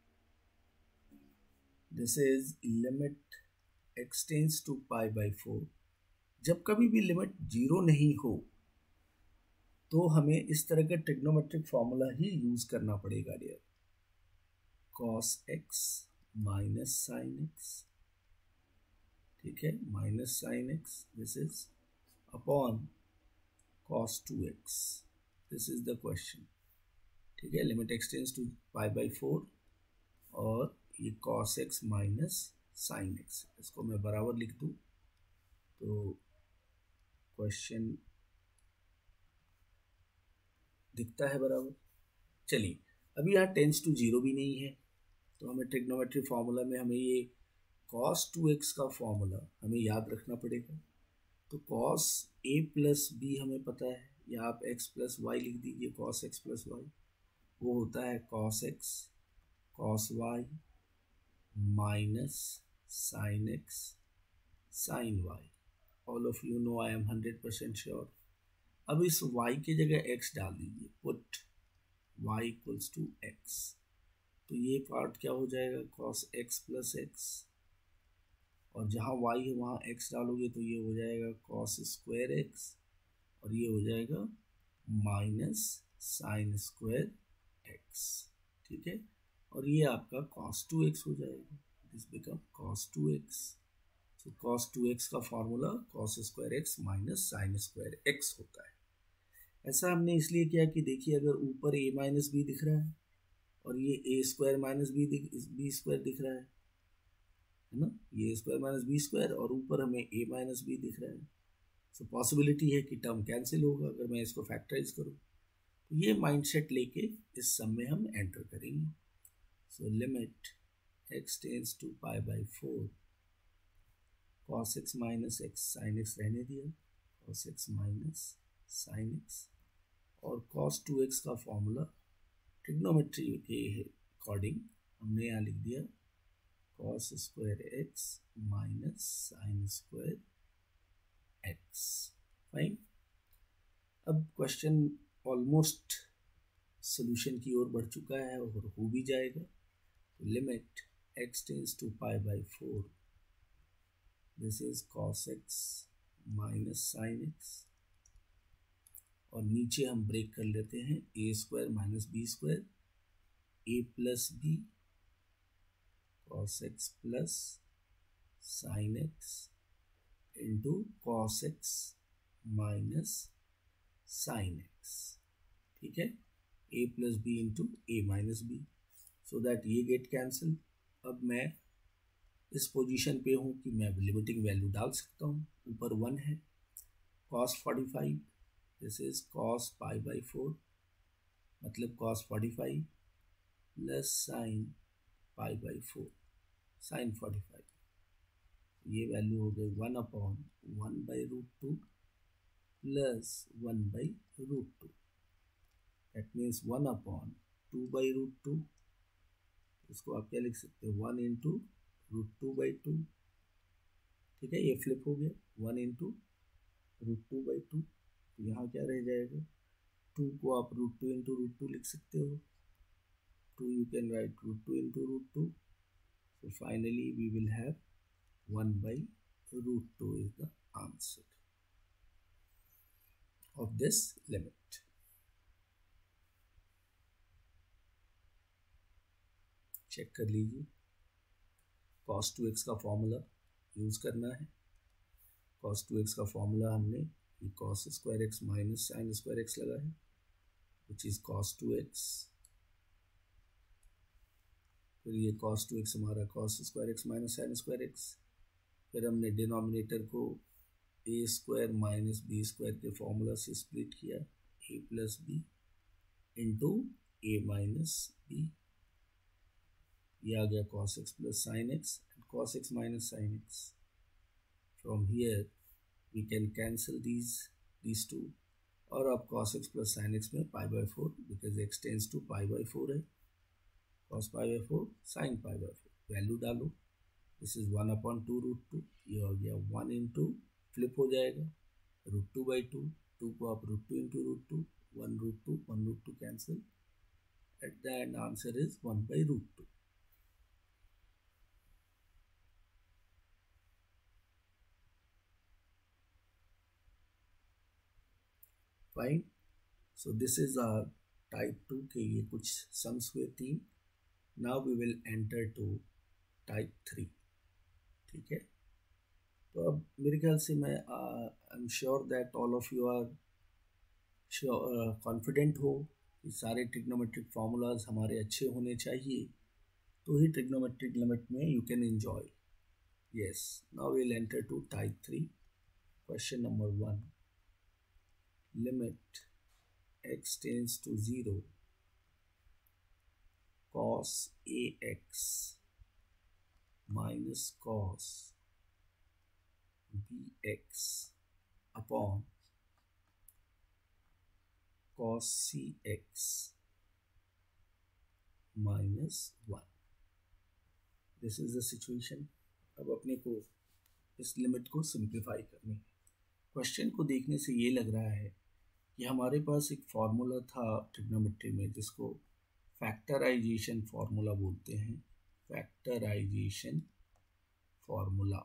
This is limit x tends to pi by 4. जब कभी भी limit 0 नहीं हो तो हमें इस तरह का ट्रिग्नोमेट्रिक फॉर्मूला ही यूज करना पड़ेगा dear. cos x minus sine x, ठीक है, minus sine x, this is upon cos 2x, this is the question, ठीक है। Limit x tends to pi by 4 और ये cos x minus sine x, इसको मैं बराबर लिख दूं तो क्वेश्चन दिखता है बराबर। चलिए, अभी यहाँ टेंस टू 0 भी नहीं है तो हमें ट्रिग्नोमेट्री फॉर्मूला में हमें ये cos 2x का फॉर्मूला हमें याद रखना पड़ेगा। तो cos a प्लस बी हमें पता है, या आप x प्लस वाई लिख दीजिए, cos x प्लस वाई, वो होता है cos x cos y minus sine x sine y। All of you know, I am 100% sure. अब इस y की जगह x डाल दीजिए, put y equals to x, तो ये पार्ट क्या हो जाएगा, cos x प्लस x, और जहाँ y है वहाँ x डालोगे तो ये हो जाएगा cos स्क्वायर x, और ये हो जाएगा माइनस साइन स्क्वायर x, ठीक है, और ये आपका cos 2x हो जाएगा, दिस बिकम cos 2x। तो cos 2x का formula cos square x minus sine square x होता है। ऐसा हमने इसलिए किया कि देखिए, अगर ऊपर a माइनस बी दिख रहा है और ये a square minus B square दिख रहा है ना, ये a square minus B square, और ऊपर हमें a माइनस बी दिख रहा है, सो पॉसिबिलिटी है कि टर्म कैंसिल होगा अगर मैं इसको फैक्टराइज करूँ। तो ये माइंडसेट लेके इस सम में हम एंटर करेंगे। So limit x tends to pi by 4 cos x minus x sine x रहने दिया, cos x minus sine x, और cos 2x का फॉर्मूला ट्रिग्नोमेट्री के अकॉर्डिंग हमने यहाँ लिख दिया cos square x minus sine square x। Fine, अब क्वेश्चन ऑलमोस्ट सॉल्यूशन की ओर बढ़ चुका है और हो भी जाएगा। तो limit x tends to pi by 4, this is cos x minus sine x, और नीचे हम ब्रेक कर लेते हैं a square minus B square, a plus b cos x plus sine x into cos x minus sine x, ठीक है, a plus b into a minus b, so that ये get cancel. अब मैं इस position पे हूँ कि मैं लिमिटिंग वैल्यू डाल सकता हूँ, ऊपर 1 है, cos 45, this is cos pi by 4, मतलब cos 45 plus sine pi by 4 sine 45, ये वैल्यू हो गई 1/1/√2 प्लस 1/√2, दैट मीन्स 1/2/√2, इसको आप क्या लिख सकते हो, 1 इंटू √2/2, ठीक है, ये फ्लिप हो गया 1 इंटू √2/2, तो यहाँ क्या रह जाएगा, 2 को आप √2 इंटू √2 लिख सकते हो, 2 you can write √2 into √2, so finally we will have 1/√2 is the answer of this limit. Check कर लीजिए, cos 2x का फॉर्मूला यूज करना है। cos 2x का फॉर्मूला हमने ये cos square x minus sine square x लगा है, विच इज cos 2x फिर ये cos 2x हमारा cos square x minus sign square x, फिर हमने डिनोमिनेटर को ए स्क्वायर माइनस बी स्क्वायर के फॉर्मूला से स्प्लिट किया, ए plus b into A minus B, ये आ गया cos x plus sine x and cos x minus sine x. From here we can cancel these two, और अब cos x plus sin x में पाई by 4 because x tends to pi by 4 है, cos pi by 4 sin pi by 4 value डालो, this is 1/2 √2, ये हो गया 1 into flip हो जाएगा √2/2, 2 को आप √2 into √2, 1 √2 cancel, at the end answer is 1/√2. Fine. So this is our type 2 के ये कुछ सम्स हुए 3. Now we will enter to type 3. ठीक है, तो अब मेरे ख्याल से मैं I am sure that all of you are confident हो कि सारे ट्रिग्नोमेट्रिक फार्मूलाज हमारे अच्छे होने चाहिए, तो ही ट्रिग्नोमेट्रिक लिमिट में you can enjoy. Yes, now we will enter to type 3. Question number 1. Limit x tends to 0 cos ax minus cos bx upon cos cx minus 1. This is the situation. अब अपने को इस limit को simplify करनी है. Question को देखने से ये लग रहा है कि हमारे पास एक फार्मूला था ट्रिग्नोमेट्री में जिसको फैक्टराइजेशन फार्मूला बोलते हैं. फैक्टराइजेशन फार्मूला,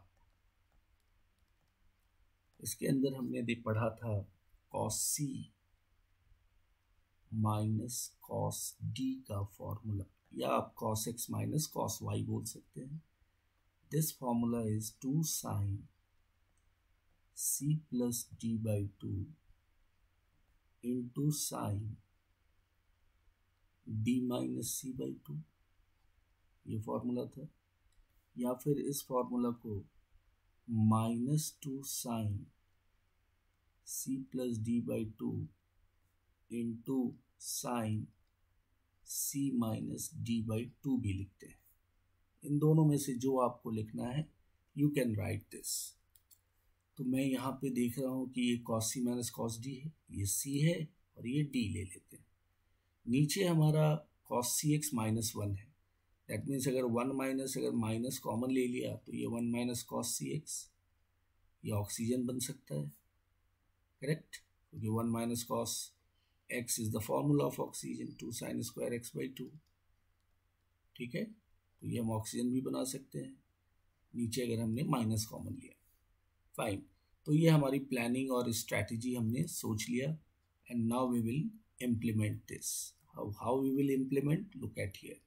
इसके अंदर हमने पढ़ा था cos c minus cos d का फार्मूला, या आप cos x minus cos y बोल सकते हैं. This formula is 2 sin c plus d by 2 into sine d minus c by 2, ये फॉर्मूला था. या फिर इस फॉर्मूला को -2 sine c plus d by 2 into sine c minus d by 2 भी लिखते हैं. इन दोनों में से जो आपको लिखना है यू कैन राइट दिस. तो मैं यहाँ पे देख रहा हूँ कि ये cos c minus cos d है, ये c है और ये d ले लेते हैं. नीचे हमारा cos cx माइनस 1 है, दैट मीन्स अगर 1 माइनस अगर माइनस कॉमन ले लिया तो ये 1 माइनस cos cx, ये ऑक्सीजन बन सकता है, करेक्ट, क्योंकि 1 minus cos x is the formula of oxygen, 2 sine square x by 2. ठीक है, तो ये हम ऑक्सीजन भी बना सकते हैं नीचे अगर हमने माइनस कॉमन लिया. फाइन, तो ये हमारी प्लानिंग और स्ट्रैटेजी हमने सोच लिया. And now we will implement this. How we will implement, look at here.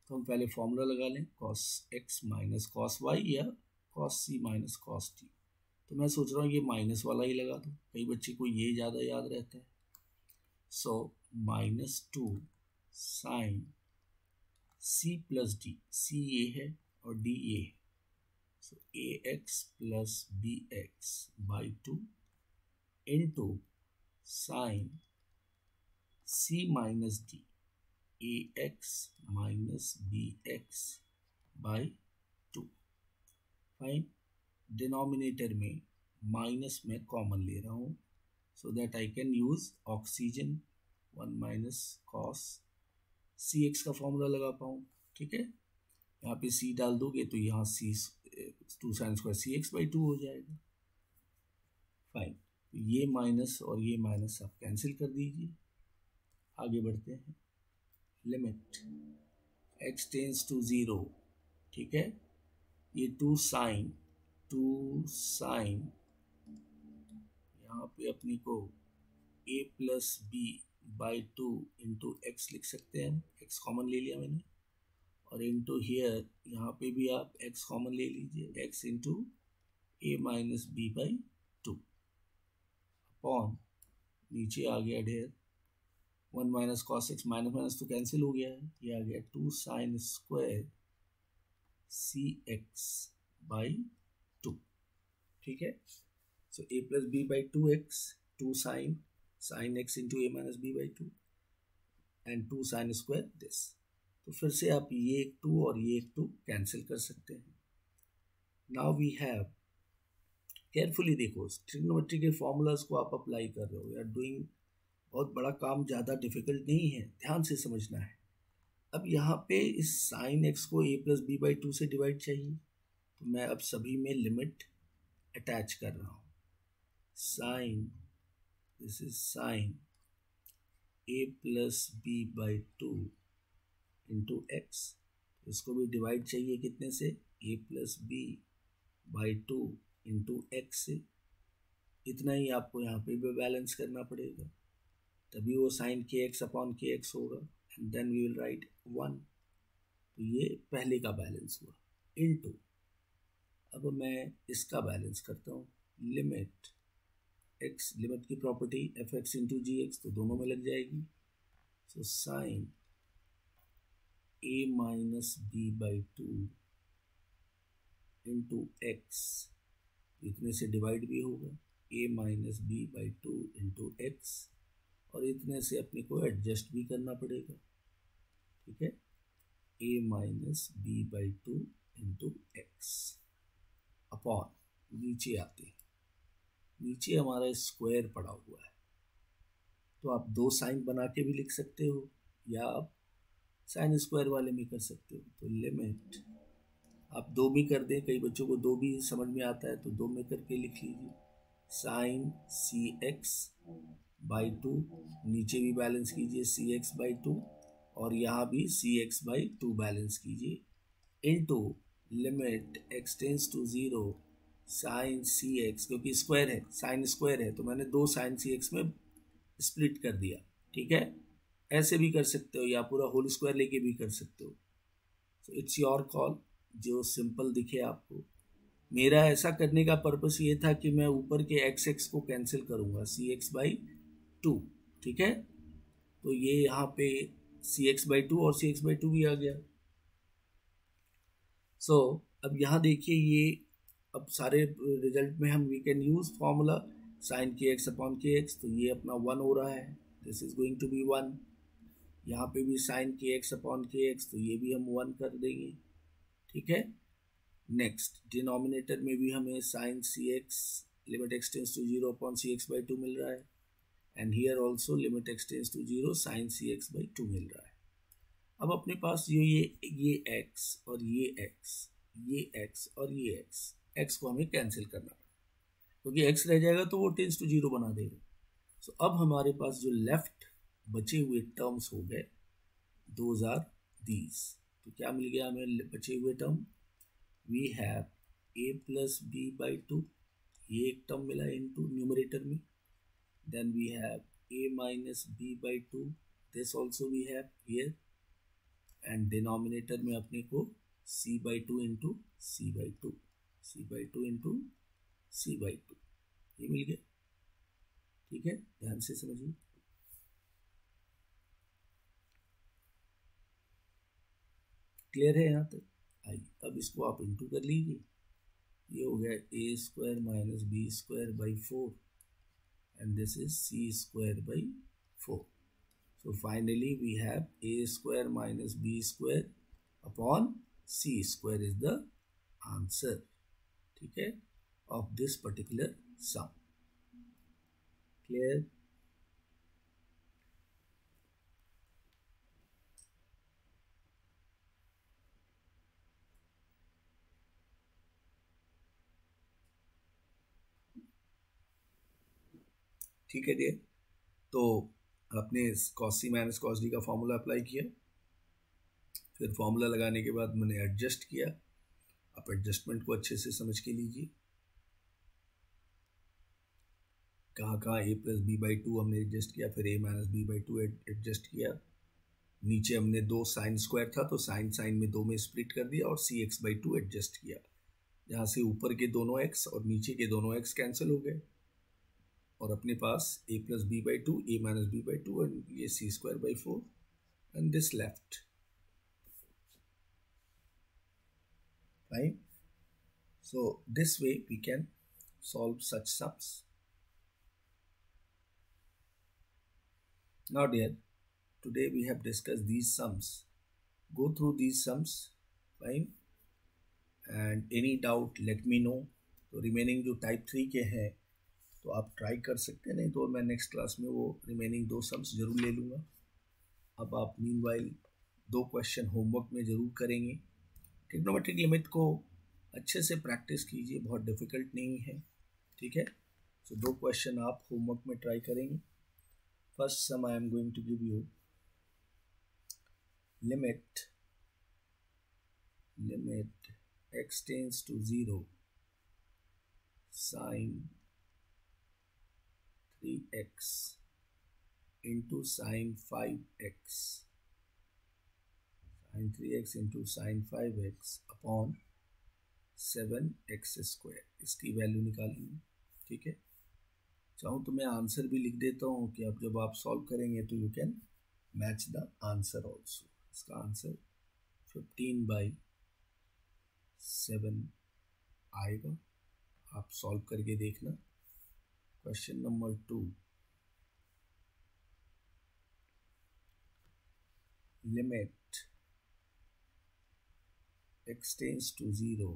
तो हम पहले फॉर्मूला लगा लें cos x minus cos y या cos c minus cos d. तो मैं सोच रहा हूँ ये माइनस वाला ही लगा दूँ, कई बच्चे को ये ज़्यादा याद रहता है. So -2 sine c plus d, c ये है और d ये है, so ax plus bx by 2 into sin c minus d, ax minus bx by 2. Fine, denominator में माइनस में कॉमन ले रहा हूँ so that I can use oxygen 1 minus cos cx का फॉर्मूला लगा पाऊँ. ठीक है, यहाँ पे c डाल दोगे तो यहाँ c 2 sine square C x by 2 हो जाएगा. फाइन, तो ये माइनस और ये माइनस आप कैंसिल कर दीजिए. आगे बढ़ते हैं. Limit x tends to 0. ठीक है, ये 2 साइन यहाँ पे अपने को a plus B by 2 into x लिख सकते हैं. x कॉमन ले लिया मैंने, और इंटू हियर यहाँ पे भी आप x कॉमन ले लीजिए, x into A minus B by 2 upon नीचे आ गया ढेर 1 minus cos x, minus minus तो कैंसिल हो गया है, ये आ गया 2 sine square C x by 2, ठीक है। So A plus B by 2x, 2 sine x into A minus B by 2 and 2 sine square this. तो फिर से आप ये एक 2 और ये एक 2 कैंसिल कर सकते हैं। नाउ वी हैव, केयरफुली देखो, ट्रिग्नोमेट्री के फॉर्मूलाज को आप अप्लाई कर रहे हो, यू आर डूइंग बहुत बड़ा काम, ज़्यादा डिफिकल्ट नहीं है, ध्यान से समझना है। अब यहाँ पे इस साइन एक्स को ए प्लस बी बाई 2 से डिवाइड चाहिए, तो मैं अब सभी में लिमिट अटैच कर रहा हूँ। Sine, this is sine A plus B by 2 into x, इसको भी डिवाइड चाहिए कितने से, A plus B by 2 into x से। इतना ही आपको यहाँ पे भी बैलेंस करना पड़ेगा, तभी वो साइन के एक्स अपॉन के एक्स होगा, and then we will write 1। तो ये पहले का बैलेंस हुआ इनटू, अब मैं इसका बैलेंस करता हूँ, लिमिट एक्स, लिमिट की property F x into G x, तो दोनों में लग जाएगी। So sine A minus B by 2 into x, इतने से डिवाइड भी होगा, A minus B by 2 into x, और इतने से अपने को एडजस्ट भी करना पड़ेगा, ठीक है, A minus B by 2 into x upon, नीचे आते हैं, नीचे हमारा स्क्वायर पड़ा हुआ है, तो आप 2 साइन बना के भी लिख सकते हो, या आप साइन स्क्वायर वाले में कर सकते हो। तो लिमिट आप 2 भी कर दें, कई बच्चों को 2 भी समझ में आता है, तो 2 में करके लिख लीजिए, साइन सी एक्स बाई 2, नीचे भी बैलेंस कीजिए सी एक्स बाई 2, और यहाँ भी सी एक्स बाई 2 बैलेंस कीजिए, into limit x tends to 0 sine c x, क्योंकि स्क्वायर है, साइन स्क्वायर है, तो मैंने 2 साइन सी एक्स में स्प्लिट कर दिया, ठीक है। ऐसे भी कर सकते हो, या पूरा होल स्क्वायर लेके भी कर सकते हो, सो इट्स योर कॉल, जो सिंपल दिखे आपको। मेरा ऐसा करने का पर्पस ये था कि मैं ऊपर के एक्स एक्स को कैंसिल करूंगा, सी एक्स बाई 2, ठीक है। तो ये यहाँ पे सी एक्स बाई 2 और सी एक्स बाई 2 भी आ गया। सो अब यहाँ देखिए, ये अब सारे रिजल्ट में हम we can use formula sine के एक्स अपॉन के एक्स, तो ये अपना 1 हो रहा है, this is going to be 1। यहाँ पे भी साइन के एक्स अपॉन के एक्स, तो ये भी हम 1 कर देंगे, ठीक है। नेक्स्ट डिनोमिनेटर में भी हमें sine c x limit x tends to 0 upon c x by 2 मिल रहा है, and here also limit x tends to 0 sine c x by 2 मिल रहा है। अब अपने पास ये एक्स और ये एक्स, ये एक्स और ये एक्स को हमें कैंसिल करना है, क्योंकि एक्स रह जाएगा तो वो टेंस टू 0 बना देगा। सो अब हमारे पास जो लेफ्ट बचे हुए टर्म्स हो गए, दोज आर दीज। तो क्या मिल गया हमें बचे हुए term, we have a plus B by 2, ये एक टर्म मिला इनटू न्यूमरेटर में, then we have a minus b by 2, this also we have here, and denominator में अपने को c by 2 into c by 2, c by 2 into c by 2, ये मिल गया, ठीक है। ध्यान से समझिए, क्लियर है यहाँ तक। आइए अब इसको आप इंटू कर लीजिए, ये हो गया A square minus B square by 4, and this is c square by 4. So finally we have a square minus b square upon c square is the answer, ठीक है, of this particular sum. Clear? ठीक है dear, तो आपने cos c minus cos d का formula apply किया, फिर formula लगाने के बाद मैंने एडजस्ट किया। आप एडजस्टमेंट को अच्छे से समझ के लीजिए, कहाँ कहाँ a प्लस बी बाई 2 हमने एडजस्ट किया, फिर a minus B by 2 adjust किया, नीचे हमने 2 साइन स्क्वायर था तो साइन साइन में 2 में स्प्लिट कर दिया, और सी एक्स बाई 2 एडजस्ट किया, जहाँ से ऊपर के दोनों x और नीचे के दोनों x कैंसिल हो गए। और अपने पास a plus b by 2, a minus b by 2 and ये c square by 4 and this left. Right? So this way we can solve such sums. Now dear, today we have discussed these sums. Go through these sums, fine, and any doubt let me know. तो remaining जो type 3 के हैं तो आप try कर सकते हैं, नहीं तो मैं नेक्स्ट क्लास में वो रिमेनिंग 2 सम्स जरूर ले लूँगा. अब आप मीनवाइल 2 क्वेश्चन होमवर्क में ज़रूर करेंगे. ट्रिग्नोमेट्रिक लिमिट को अच्छे से प्रैक्टिस कीजिए, बहुत डिफ़िकल्ट नहीं है. ठीक है, सो 2 क्वेश्चन आप होमवर्क में ट्राई करेंगे. First sum I am going to give you limit x tends to 0 sin 3x into sin 5x sin 3x into sin 5x upon 7x square. इसकी वैल्यू निकालेंगे. ठीक है, चाहूँ तो मैं आंसर भी लिख देता हूँ कि अब जब आप सॉल्व करेंगे तो you can match the answer also. इसका आंसर 15/7 आएगा. आप सॉल्व करके देखना. Question number 2, limit x tends to 0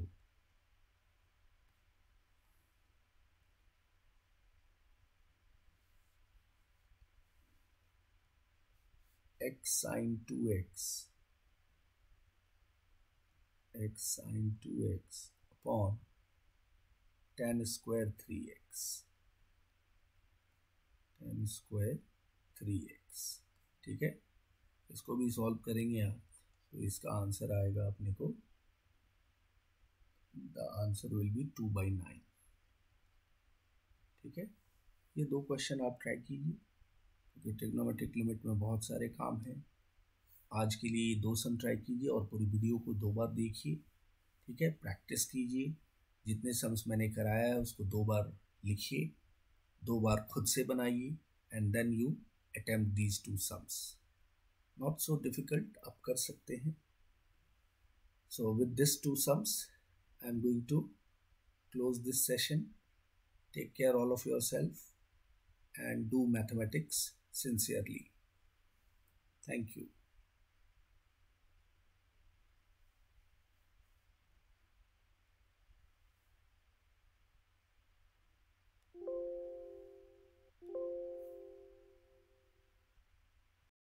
x sin 2x upon tan square 3x ठीक है, इसको भी सॉल्व करेंगे आप तो इसका आंसर आएगा अपने को, द आंसर विल बी 2/9. ठीक है, ये 2 क्वेश्चन आप ट्राई कीजिए क्योंकि ट्रिग्नोमेट्रिक लिमिट में बहुत सारे काम हैं. आज के लिए 2 सम ट्राई कीजिए और पूरी वीडियो को 2 बार देखिए. ठीक है, प्रैक्टिस कीजिए. जितने सम्स मैंने कराया है उसको 2 बार लिखिए, 2 बार खुद से बनाइए and then you attempt these 2 sums. Not so difficult, आप कर सकते हैं. So with this 2 sums I am going to close this session. Take care all of yourself and do mathematics sincerely. Thank you.